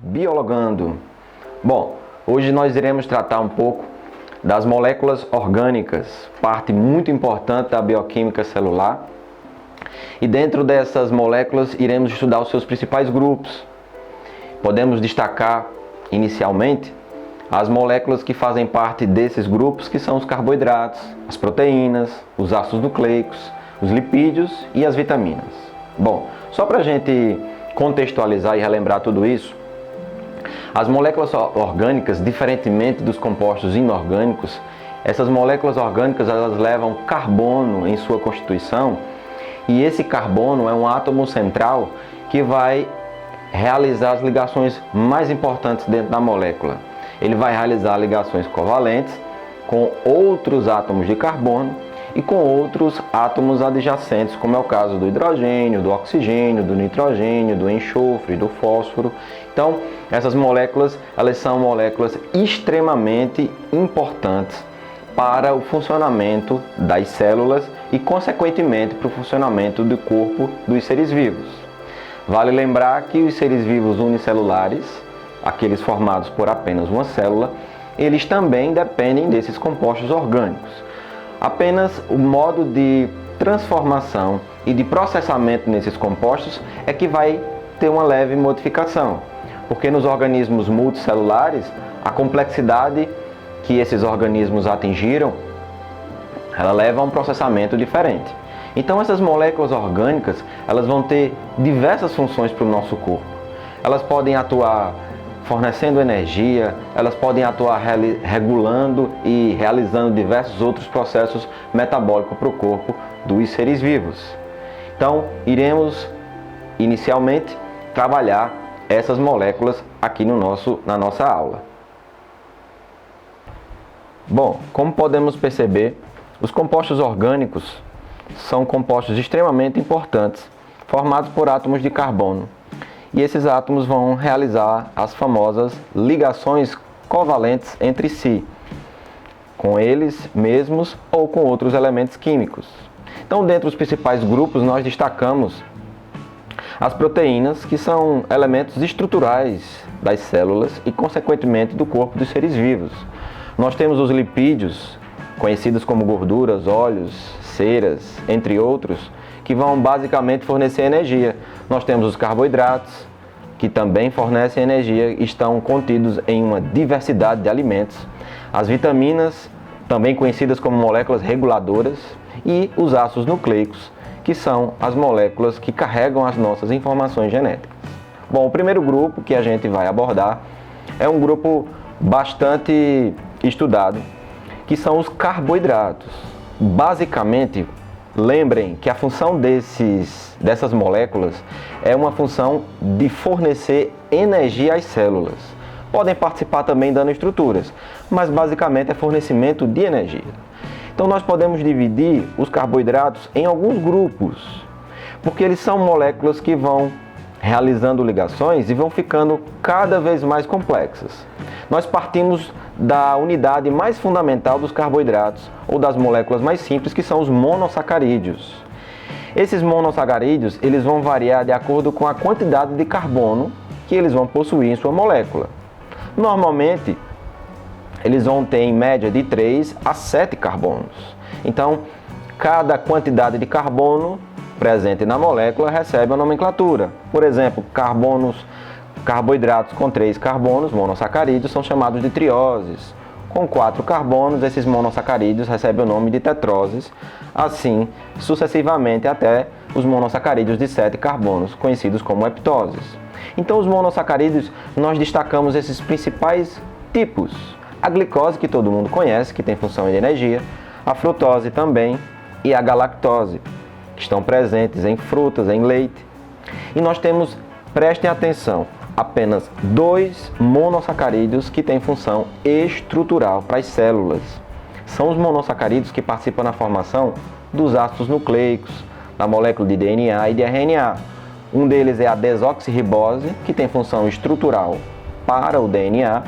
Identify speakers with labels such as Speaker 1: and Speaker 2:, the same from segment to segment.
Speaker 1: Biologando. Bom, hoje nós iremos tratar um pouco das moléculas orgânicas, parte muito importante da bioquímica celular. E dentro dessas moléculas iremos estudar os seus principais grupos. Podemos destacar inicialmente as moléculas que fazem parte desses grupos, que são os carboidratos, as proteínas, os ácidos nucleicos, os lipídios e as vitaminas. Bom, só para a gente contextualizar e relembrar tudo isso, as moléculas orgânicas, diferentemente dos compostos inorgânicos, essas moléculas orgânicas elas levam carbono em sua constituição, e esse carbono é um átomo central que vai realizar as ligações mais importantes dentro da molécula. Ele vai realizar ligações covalentes com outros átomos de carbono e com outros átomos adjacentes, como é o caso do hidrogênio, do oxigênio, do nitrogênio, do enxofre, do fósforo. Então, essas moléculas, elas são moléculas extremamente importantes para o funcionamento das células e, consequentemente, para o funcionamento do corpo dos seres vivos. Vale lembrar que os seres vivos unicelulares, aqueles formados por apenas uma célula, eles também dependem desses compostos orgânicos. Apenas o modo de transformação e de processamento nesses compostos é que vai ter uma leve modificação, porque nos organismos multicelulares, a complexidade que esses organismos atingiram, ela leva a um processamento diferente. Então essas moléculas orgânicas, elas vão ter diversas funções para o nosso corpo. Elas podem atuar fornecendo energia, elas podem atuar regulando e realizando diversos outros processos metabólicos para o corpo dos seres vivos. Então, iremos inicialmente trabalhar essas moléculas aqui na nossa aula. Bom, como podemos perceber, os compostos orgânicos são compostos extremamente importantes, formados por átomos de carbono. E esses átomos vão realizar as famosas ligações covalentes entre si, com eles mesmos ou com outros elementos químicos. Então, dentre os principais grupos, nós destacamos as proteínas, que são elementos estruturais das células e, consequentemente, do corpo dos seres vivos. Nós temos os lipídios, conhecidos como gorduras, óleos, ceras, entre outros, que vão basicamente fornecer energia. Nós temos os carboidratos, que também fornecem energia e estão contidos em uma diversidade de alimentos. As vitaminas, também conhecidas como moléculas reguladoras, e os ácidos nucleicos, que são as moléculas que carregam as nossas informações genéticas. Bom, o primeiro grupo que a gente vai abordar é um grupo bastante estudado, que são os carboidratos. Basicamente, lembrem que a função dessas moléculas é uma função de fornecer energia às células. Podem participar também dando estruturas, mas basicamente é fornecimento de energia. Então nós podemos dividir os carboidratos em alguns grupos, porque eles são moléculas que vão realizando ligações e vão ficando cada vez mais complexas. Nós partimos da unidade mais fundamental dos carboidratos, ou das moléculas mais simples, que são os monossacarídeos. Esses monossacarídeos, eles vão variar de acordo com a quantidade de carbono que eles vão possuir em sua molécula. Normalmente, eles vão ter em média de 3 a 7 carbonos. Então, cada quantidade de carbono presente na molécula recebe a nomenclatura. Por exemplo, carboidratos com 3 carbonos, monossacarídeos, são chamados de trioses. Com 4 carbonos, esses monossacarídeos recebem o nome de tetroses, assim sucessivamente até os monossacarídeos de 7 carbonos, conhecidos como heptoses. Então, os monossacarídeos, nós destacamos esses principais tipos. A glicose, que todo mundo conhece, que tem função de energia, a frutose também, e a galactose, que estão presentes em frutas, em leite. E nós temos, prestem atenção, apenas 2 monossacarídeos que têm função estrutural para as células. São os monossacarídeos que participam na formação dos ácidos nucleicos, da molécula de DNA e de RNA. Um deles é a desoxirribose, que tem função estrutural para o DNA,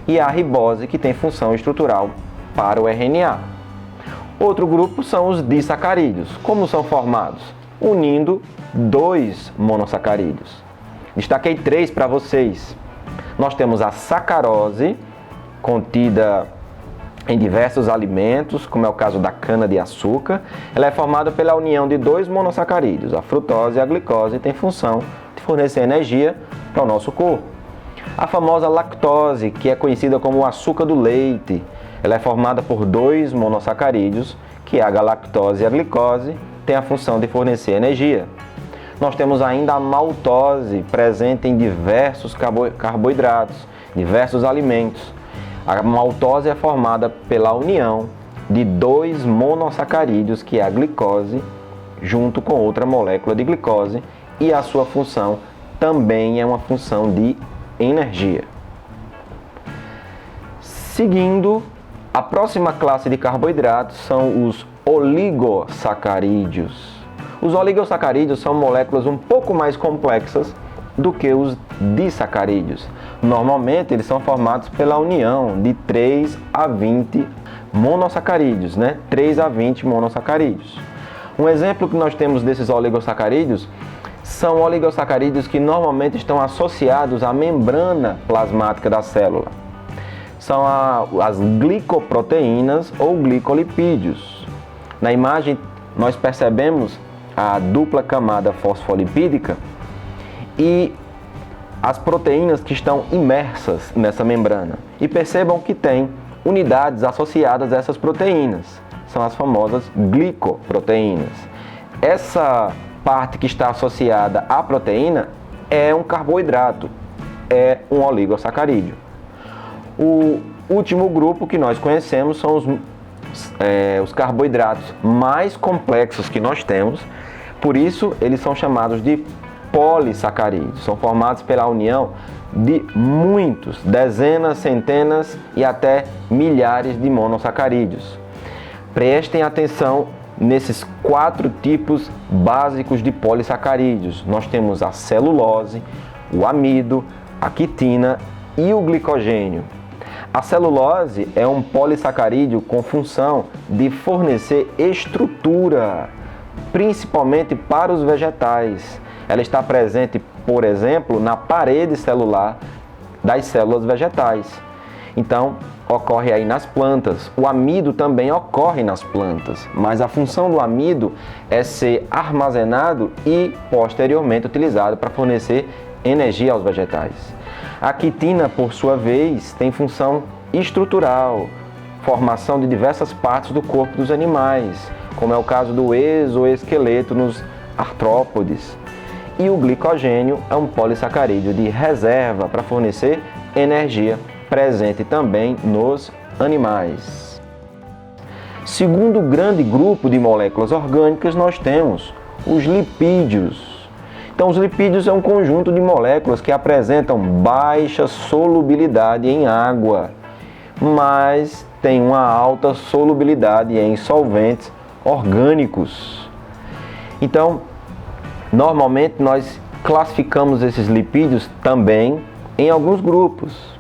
Speaker 1: e a ribose, que tem função estrutural para o RNA. Outro grupo são os disacarídeos. Como são formados? Unindo 2 monossacarídeos. Destaquei 3 para vocês. Nós temos a sacarose, contida em diversos alimentos, como é o caso da cana-de-açúcar. Ela é formada pela união de dois monossacarídeos, a frutose e a glicose, e tem função de fornecer energia para o nosso corpo. A famosa lactose, que é conhecida como o açúcar do leite, ela é formada por dois monossacarídeos, que é a galactose e a glicose, tem a função de fornecer energia. Nós temos ainda a maltose, presente em diversos carboidratos, diversos alimentos. A maltose é formada pela união de dois monossacarídeos, que é a glicose, junto com outra molécula de glicose, e a sua função também é uma função de energia. Seguindo, a próxima classe de carboidratos são os oligosacarídeos. Os oligosacarídeos são moléculas um pouco mais complexas do que os disacarídeos. Normalmente, eles são formados pela união de 3 a 20 monossacarídeos, 3 a 20 monossacarídeos. Um exemplo que nós temos desses oligosacarídeos são oligosacarídeos que normalmente estão associados à membrana plasmática da célula. São as glicoproteínas ou glicolipídios. Na imagem, nós percebemos a dupla camada fosfolipídica e as proteínas que estão imersas nessa membrana. E percebam que tem unidades associadas a essas proteínas. São as famosas glicoproteínas. Essa parte que está associada à proteína é um carboidrato, é um oligosacarídeo. O último grupo que nós conhecemos são os carboidratos mais complexos que nós temos, por isso eles são chamados de polissacarídeos. São formados pela união de muitos, dezenas, centenas e até milhares de monossacarídeos. Prestem atenção nesses 4 tipos básicos de polissacarídeos. Nós temos a celulose, o amido, a quitina e o glicogênio. A celulose é um polissacarídeo com função de fornecer estrutura, principalmente para os vegetais. Ela está presente, por exemplo, na parede celular das células vegetais. Então, ocorre aí nas plantas. O amido também ocorre nas plantas, mas a função do amido é ser armazenado e posteriormente utilizado para fornecer energia aos vegetais. A quitina, por sua vez, tem função estrutural, formação de diversas partes do corpo dos animais, como é o caso do exoesqueleto nos artrópodes. E o glicogênio é um polissacarídeo de reserva para fornecer energia, presente também nos animais. Segundo grande grupo de moléculas orgânicas, nós temos os lipídios. Então, os lipídios é um conjunto de moléculas que apresentam baixa solubilidade em água, mas tem uma alta solubilidade em solventes orgânicos. Então, normalmente nós classificamos esses lipídios também em alguns grupos.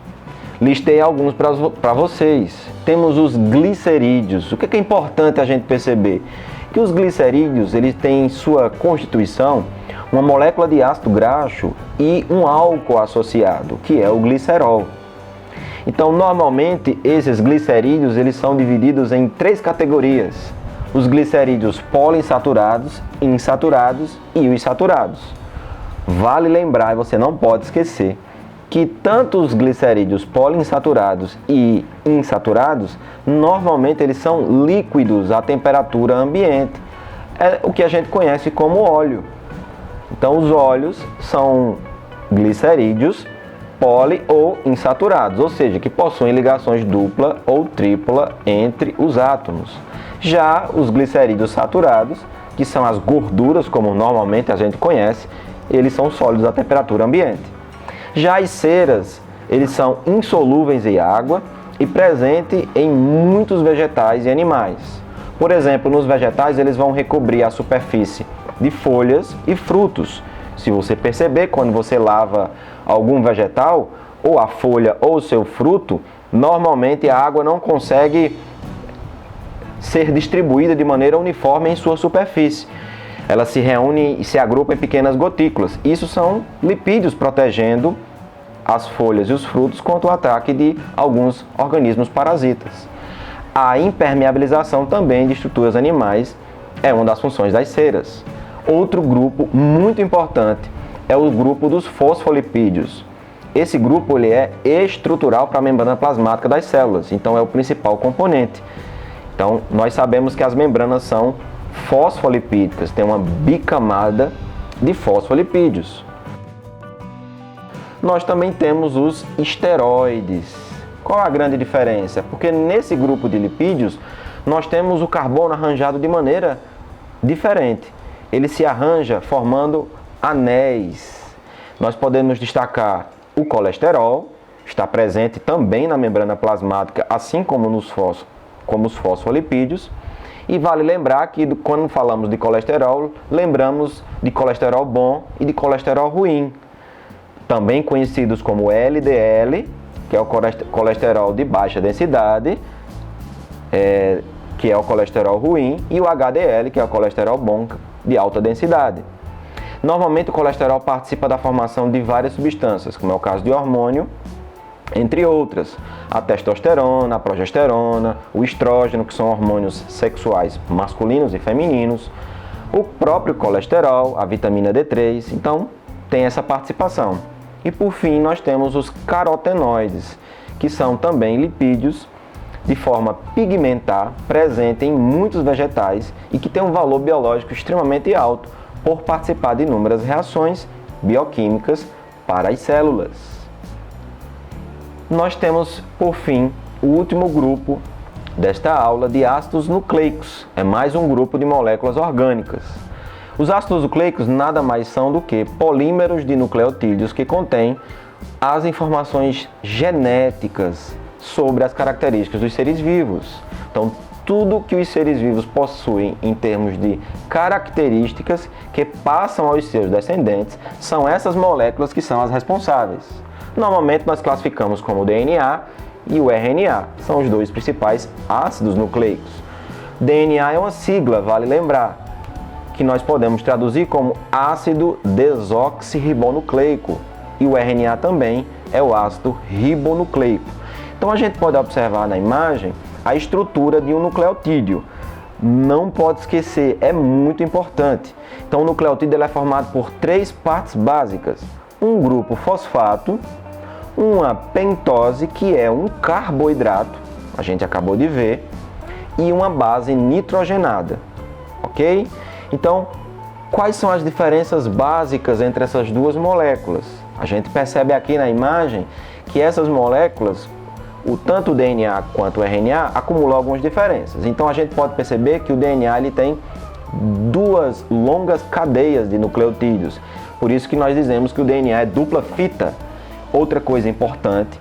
Speaker 1: Listei alguns para vocês. Temos os glicerídeos. O que é importante a gente perceber? Que os glicerídeos, eles têm em sua constituição uma molécula de ácido graxo e um álcool associado, que é o glicerol. Então, normalmente, esses glicerídeos, eles são divididos em 3 categorias. Os glicerídeos poliinsaturados, insaturados e os saturados. Vale lembrar, e você não pode esquecer, que tanto os glicerídeos poliinsaturados e insaturados, normalmente eles são líquidos à temperatura ambiente. É o que a gente conhece como óleo. Então, os óleos são glicerídeos poli ou insaturados, ou seja, que possuem ligações dupla ou tripla entre os átomos. Já os glicerídeos saturados, que são as gorduras, como normalmente a gente conhece, eles são sólidos à temperatura ambiente. Já as ceras, eles são insolúveis em água e presentes em muitos vegetais e animais. Por exemplo, nos vegetais, eles vão recobrir a superfície de folhas e frutos. Se você perceber, quando você lava algum vegetal, ou a folha ou o seu fruto, normalmente a água não consegue ser distribuída de maneira uniforme em sua superfície. Ela se reúne e se agrupa em pequenas gotículas. Isso são lipídios protegendo as folhas e os frutos contra o ataque de alguns organismos parasitas. A impermeabilização também de estruturas animais é uma das funções das ceras. Outro grupo muito importante é o grupo dos fosfolipídios. Esse grupo ele é estrutural para a membrana plasmática das células, então é o principal componente. Então, nós sabemos que as membranas são fosfolipídicas, tem uma bicamada de fosfolipídios. Nós também temos os esteroides. Qual a grande diferença? Porque nesse grupo de lipídios, nós temos o carbono arranjado de maneira diferente. Ele se arranja formando anéis. Nós podemos destacar o colesterol, está presente também na membrana plasmática, assim como os fosfolipídios. E vale lembrar que quando falamos de colesterol, lembramos de colesterol bom e de colesterol ruim, também conhecidos como LDL, que é o colesterol de baixa densidade, que é o colesterol ruim, e o HDL, que é o colesterol bom de alta densidade. Normalmente o colesterol participa da formação de várias substâncias, como é o caso de hormônio, entre outras. A testosterona, a progesterona, o estrógeno, que são hormônios sexuais masculinos e femininos, o próprio colesterol, a vitamina D3, então tem essa participação. E por fim nós temos os carotenoides, que são também lipídios de forma pigmentar, presente em muitos vegetais e que tem um valor biológico extremamente alto por participar de inúmeras reações bioquímicas para as células. Nós temos, por fim, o último grupo desta aula de ácidos nucleicos. É mais um grupo de moléculas orgânicas. Os ácidos nucleicos nada mais são do que polímeros de nucleotídeos que contêm as informações genéticas sobre as características dos seres vivos. Então, tudo que os seres vivos possuem em termos de características que passam aos seus descendentes são essas moléculas que são as responsáveis. Normalmente nós classificamos como o DNA e o RNA, são os dois principais ácidos nucleicos. DNA é uma sigla, vale lembrar, que nós podemos traduzir como ácido desoxirribonucleico, e o RNA também é o ácido ribonucleico. Então a gente pode observar na imagem a estrutura de um nucleotídeo. Não pode esquecer, é muito importante. Então o nucleotídeo ele é formado por 3 partes básicas: um grupo fosfato, uma pentose, que é um carboidrato, a gente acabou de ver, e uma base nitrogenada, ok? Então, quais são as diferenças básicas entre essas duas moléculas? A gente percebe aqui na imagem que essas moléculas, tanto o DNA quanto o RNA, acumulam algumas diferenças. Então a gente pode perceber que o DNA ele tem 2 longas cadeias de nucleotídeos. Por isso que nós dizemos que o DNA é dupla fita. Outra coisa importante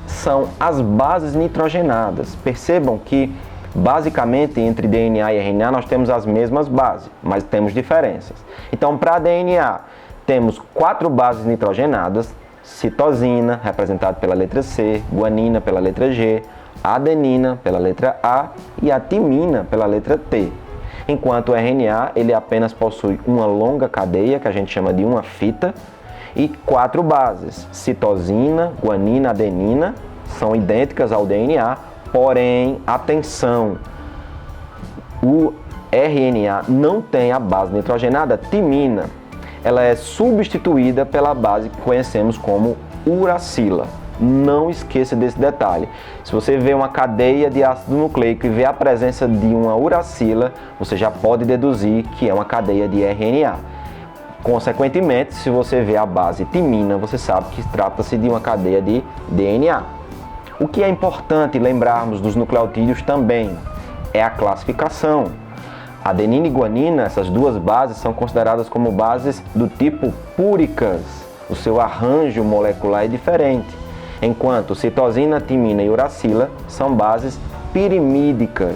Speaker 1: são as bases nitrogenadas. Percebam que basicamente entre DNA e RNA nós temos as mesmas bases, mas temos diferenças. Então, para DNA temos 4 bases nitrogenadas: citosina, representada pela letra C, guanina pela letra G, adenina pela letra A e a timina pela letra T. Enquanto o RNA ele apenas possui uma longa cadeia, que a gente chama de uma fita, e 4 bases: citosina, guanina, adenina, são idênticas ao DNA, porém, atenção, o RNA não tem a base nitrogenada timina. Ela é substituída pela base que conhecemos como uracila. Não esqueça desse detalhe. Se você vê uma cadeia de ácido nucleico e vê a presença de uma uracila, você já pode deduzir que é uma cadeia de RNA. Consequentemente, se você vê a base timina, você sabe que trata-se de uma cadeia de DNA. O que é importante lembrarmos dos nucleotídeos também é a classificação. Adenina e guanina, essas 2 bases, são consideradas como bases do tipo púricas. O seu arranjo molecular é diferente, enquanto citosina, timina e uracila são bases pirimídicas.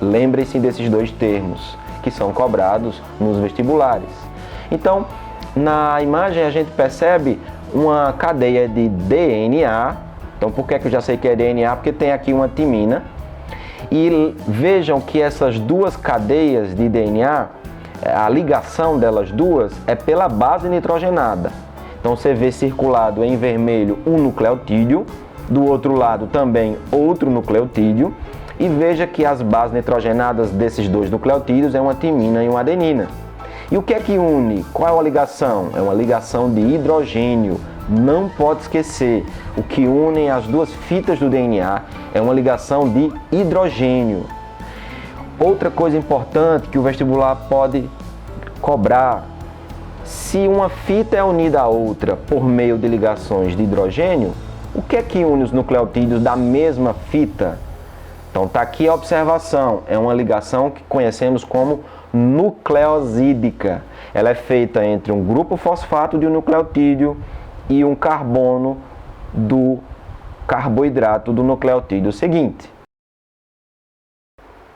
Speaker 1: Lembrem-se desses 2 termos, que são cobrados nos vestibulares. Então, na imagem a gente percebe uma cadeia de DNA. Então, por que eu já sei que é DNA? Porque tem aqui uma timina. E vejam que essas 2 cadeias de DNA, a ligação delas duas é pela base nitrogenada. Então você vê circulado em vermelho um nucleotídeo, do outro lado também outro nucleotídeo, e veja que as bases nitrogenadas desses dois nucleotídeos é uma timina e uma adenina. E o que é que une? Qual é a ligação? É uma ligação de hidrogênio. Não pode esquecer, o que une as duas fitas do DNA é uma ligação de hidrogênio. Outra coisa importante que o vestibular pode cobrar: se uma fita é unida à outra por meio de ligações de hidrogênio, o que é que une os nucleotídeos da mesma fita? Então está aqui a observação, é uma ligação que conhecemos como nucleosídica. Ela é feita entre um grupo fosfato de um nucleotídeo e um carbono do carboidrato do nucleotídeo seguinte.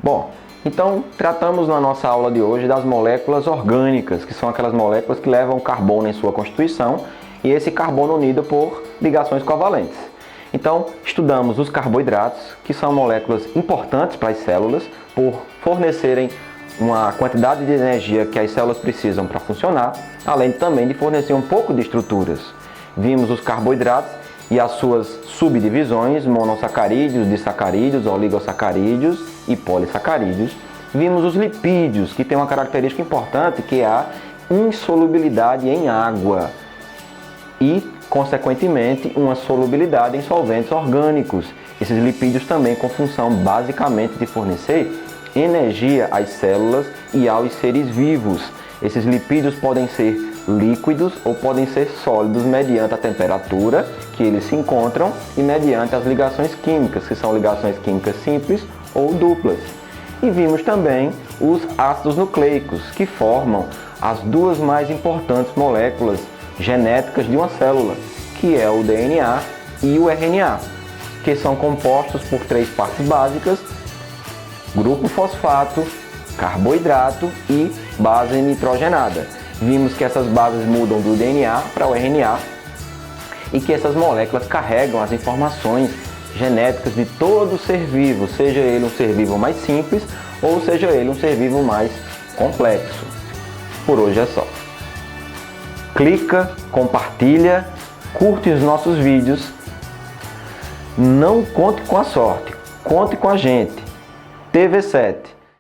Speaker 1: Bom, então tratamos na nossa aula de hoje das moléculas orgânicas, que são aquelas moléculas que levam carbono em sua constituição e esse carbono unido por ligações covalentes. Então, estudamos os carboidratos, que são moléculas importantes para as células por fornecerem uma quantidade de energia que as células precisam para funcionar, além também de fornecer um pouco de estruturas. Vimos os carboidratos e as suas subdivisões, monossacarídeos, disacarídeos, oligosacarídeos e polissacarídeos. Vimos os lipídios, que têm uma característica importante, que é a insolubilidade em água e, consequentemente, uma solubilidade em solventes orgânicos. Esses lipídios também com função basicamente de fornecer energia às células e aos seres vivos. Esses lipídios podem ser líquidos ou podem ser sólidos mediante a temperatura que eles se encontram e mediante as ligações químicas, que são ligações químicas simples ou duplas. E vimos também os ácidos nucleicos, que formam as duas mais importantes moléculas genéticas de uma célula, que é o DNA e o RNA, que são compostos por três partes básicas: grupo fosfato, carboidrato e base nitrogenada. Vimos que essas bases mudam do DNA para o RNA e que essas moléculas carregam as informações genéticas de todo ser vivo, seja ele um ser vivo mais simples ou seja ele um ser vivo mais complexo. Por hoje é só. Clica, compartilha, curte os nossos vídeos. Não conte com a sorte, conte com a gente. TV7.